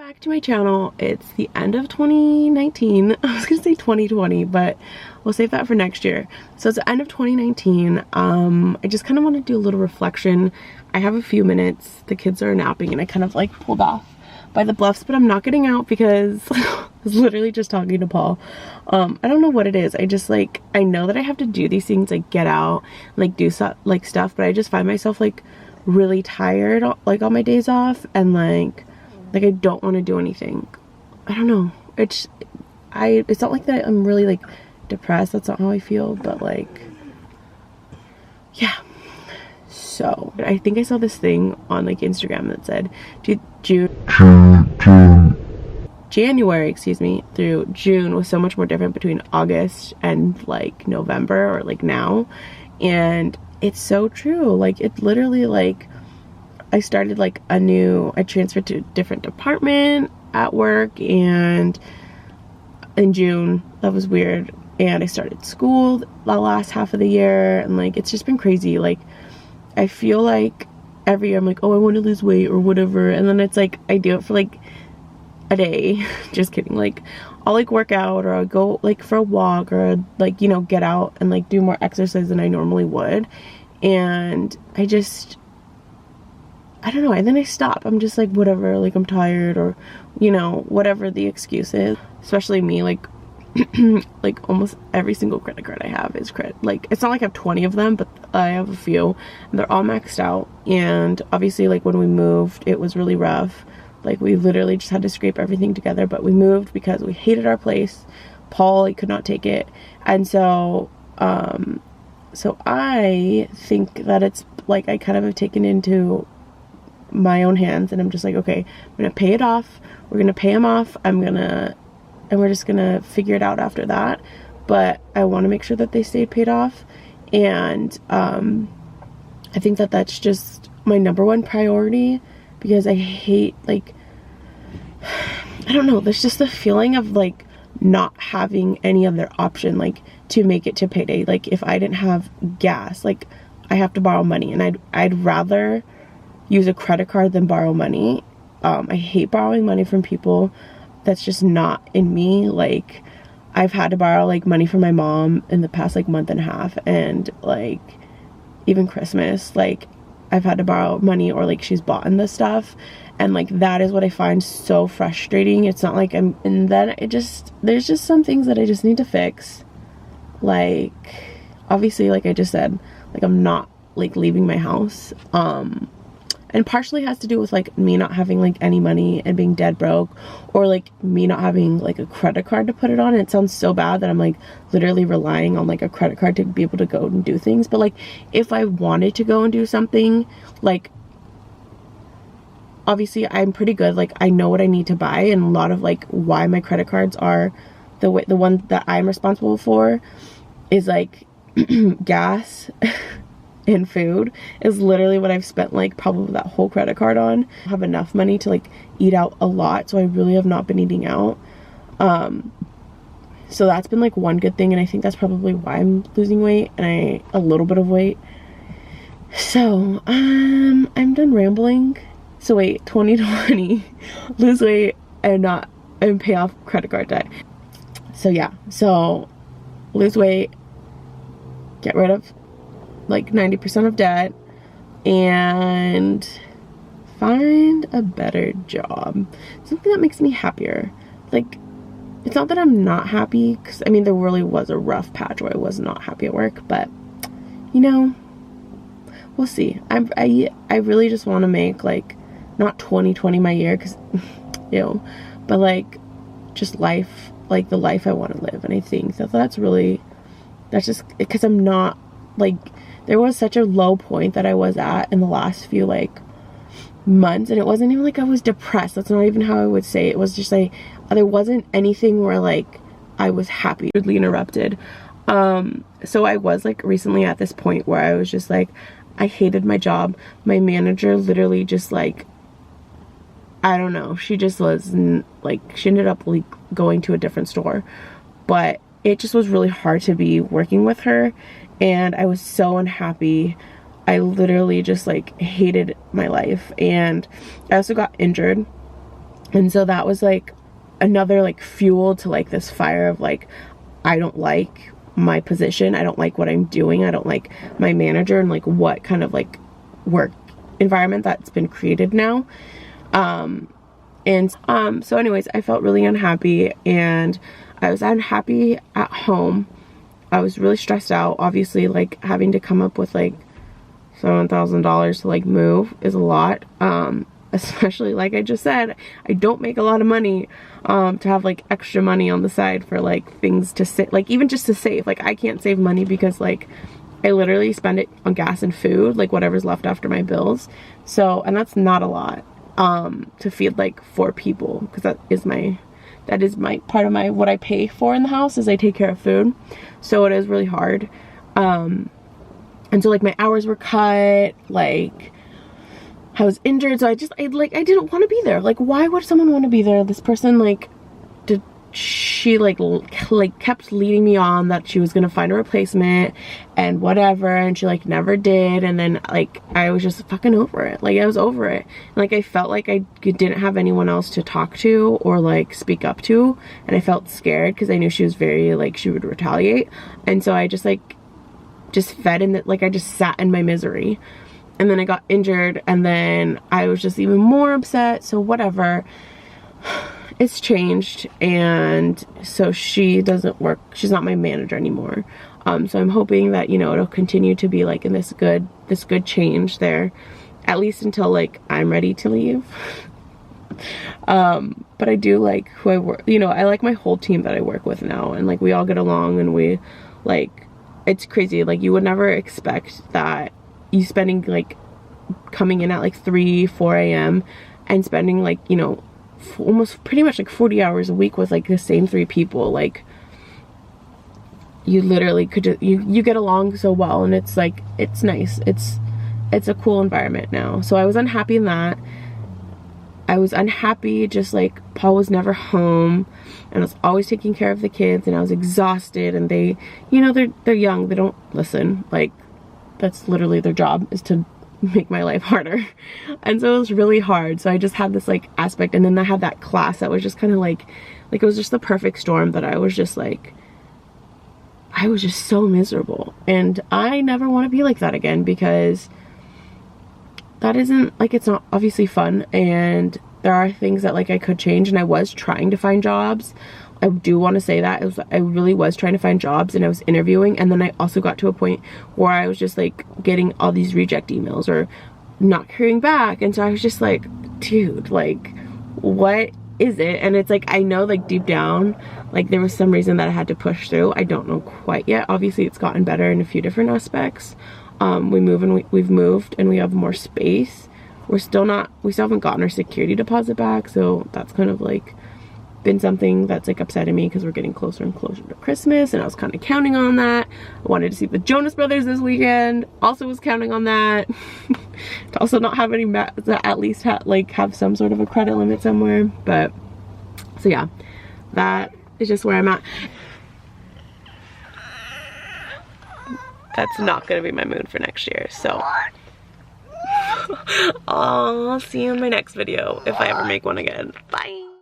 Back to my channel. It's the end of 2019. I was gonna say 2020, but we'll save that for next year. So it's the end of 2019. I just kind of want to do a little reflection. I have a few minutes. The kids are napping and I kind of like pulled off by the bluffs, but I'm not getting out because I was literally just talking to Paul. I don't know what it is. I just like, I know that I have to do these things, like get out, like do like stuff, but I just find myself like really tired like on my days off, and like I don't want to do anything. I don't know. It's not like that I'm really like depressed. That's not how I feel, but like, yeah. So I think I saw this thing on like Instagram that said January, excuse me, through June was so much more different between August and like November or like now. And it's so true. Like it literally, like I started like I transferred to a different department at work, and in June, that was weird. And I started school the last half of the year, and like it's just been crazy. Like I feel like every year I'm like, oh, I want to lose weight or whatever, and then it's like I do it for like a day. Just kidding. Like I'll like work out, or I'll go like for a walk, or like, you know, get out and like do more exercise than I normally would, and I don't know, and then I stop. I'm just like, whatever, like I'm tired, or you know, whatever the excuse is. Especially me, like like almost every single credit card I have is like, it's not like I have 20 of them, but I have a few and they're all maxed out. And obviously like when we moved, it was really rough. Like we literally just had to scrape everything together, but we moved because we hated our place. Paul, like, could not take it. And so so I think that it's like I kind of have taken into my own hands, and I'm just like, okay, I'm gonna pay it off. We're gonna pay him off. And we're just gonna figure it out after that. But I want to make sure that they stay paid off, and I think that that's just my number one priority, because I hate, like, I don't know, there's just the feeling of like not having any other option, like to make it to payday. Like if I didn't have gas, like I have to borrow money, and I'd rather use a credit card than borrow money. I hate borrowing money from people. That's just not in me. Like I've had to borrow like money from my mom in the past like month and a half, and like even Christmas, like I've had to borrow money, or like she's bought in this stuff, and like that is what I find so frustrating. It's not like and then there's just some things that I just need to fix. Like obviously, like I just said, like I'm not like leaving my house, and partially has to do with like me not having like any money and being dead broke, or like me not having like a credit card to put it on. And it sounds so bad that I'm like literally relying on like a credit card to be able to go and do things. But like if I wanted to go and do something, like obviously I'm pretty good, like I know what I need to buy, and a lot of like why my credit cards are the one that I'm responsible for is like gas and food is literally what I've spent like probably that whole credit card on. I have enough money to like eat out a lot, so I really have not been eating out. So that's been like one good thing, and I think that's probably why I'm losing weight, and a little bit of weight. So I'm done rambling. So wait, 2020, lose weight and pay off credit card debt. So yeah, so lose weight, get rid of like 90% of debt, and find a better job, something that makes me happier. Like it's not that I'm not happy, because I mean there really was a rough patch where I was not happy at work, but you know, we'll see. I really just want to make like not 2020 my year, because ew, but like just life, like the life I want to live. And I think that's just because I'm not like, there was such a low point that I was at in the last few like months, and it wasn't even like I was depressed. That's not even how I would say it. It was just like there wasn't anything where like I was happy. Rudely interrupted. So I was like recently at this point where I was just like, I hated my job. My manager literally just like, I don't know, she just was like, she ended up like going to a different store, but it just was really hard to be working with her, and I was so unhappy. I literally just like hated my life, and I also got injured And so that was like another like fuel to like this fire of like, I don't like my position, I don't like what I'm doing, I don't like my manager and like what kind of like work environment that's been created now. So anyways, I felt really unhappy, and I was unhappy at home. I was really stressed out. Obviously, like having to come up with like $7,000 to like move is a lot. Especially like I just said, I don't make a lot of money. To have like extra money on the side for like things to save, like even just to save. Like I can't save money because like I literally spend it on gas and food, like whatever's left after my bills. So, and that's not a lot to feed like 4 people, because that is my part of my what I pay for in the house is I take care of food. So it is really hard. And so like my hours were cut, like I was injured, so I didn't want to be there. Like, why would someone want to be there? This person, like, she kept leading me on that she was gonna find a replacement and whatever, and she like never did. And then like I was just fucking over it. Like I was over it. And, like I felt like I didn't have anyone else to talk to or like speak up to, and I felt scared because I knew she was very like she would retaliate. And so I just fed in that, like I just sat in my misery. And then I got injured, and then I was just even more upset. So whatever, it's changed, and so she doesn't work, she's not my manager anymore. So I'm hoping that, you know, it'll continue to be like in this good change there, at least until like I'm ready to leave. But I do like who I work, you know, I like my whole team that I work with now, and like we all get along, and we like, it's crazy. Like you would never expect that you spending like coming in at like 4 a.m. and spending like, you know, almost pretty much like 40 hours a week with like the same 3 people. Like you literally could just, you get along so well, and it's like, it's nice. It's a cool environment now. So I was unhappy in that. I was unhappy just like Paul was never home, and I was always taking care of the kids, and I was exhausted, and they, you know, they're young, they don't listen. Like that's literally their job, is to make my life harder. And so it was really hard. So I just had this like aspect, and then I had that class that was just kind of like it was just the perfect storm, that I was just like, I was just so miserable. And I never want to be like that again, because that isn't like, it's not obviously fun, and there are things that like I could change, and I was trying to find jobs. I do want to say that I really was trying to find jobs, and I was interviewing, and then I also got to a point where I was just like getting all these reject emails or not hearing back. And so I was just like, dude, like what is it? And it's like, I know like deep down like there was some reason that I had to push through. I don't know quite yet. Obviously it's gotten better in a few different aspects. We've moved, and we have more space. We still haven't gotten our security deposit back, so that's kind of like been something that's like upsetting me, because we're getting closer and closer to Christmas, and I was kind of counting on that. I wanted to see the Jonas Brothers this weekend, also was counting on that. To also not have any to at least have some sort of a credit limit somewhere. But so yeah, that is just where I'm at. That's not gonna be my mood for next year, so I'll see you in my next video if I ever make one again. Bye.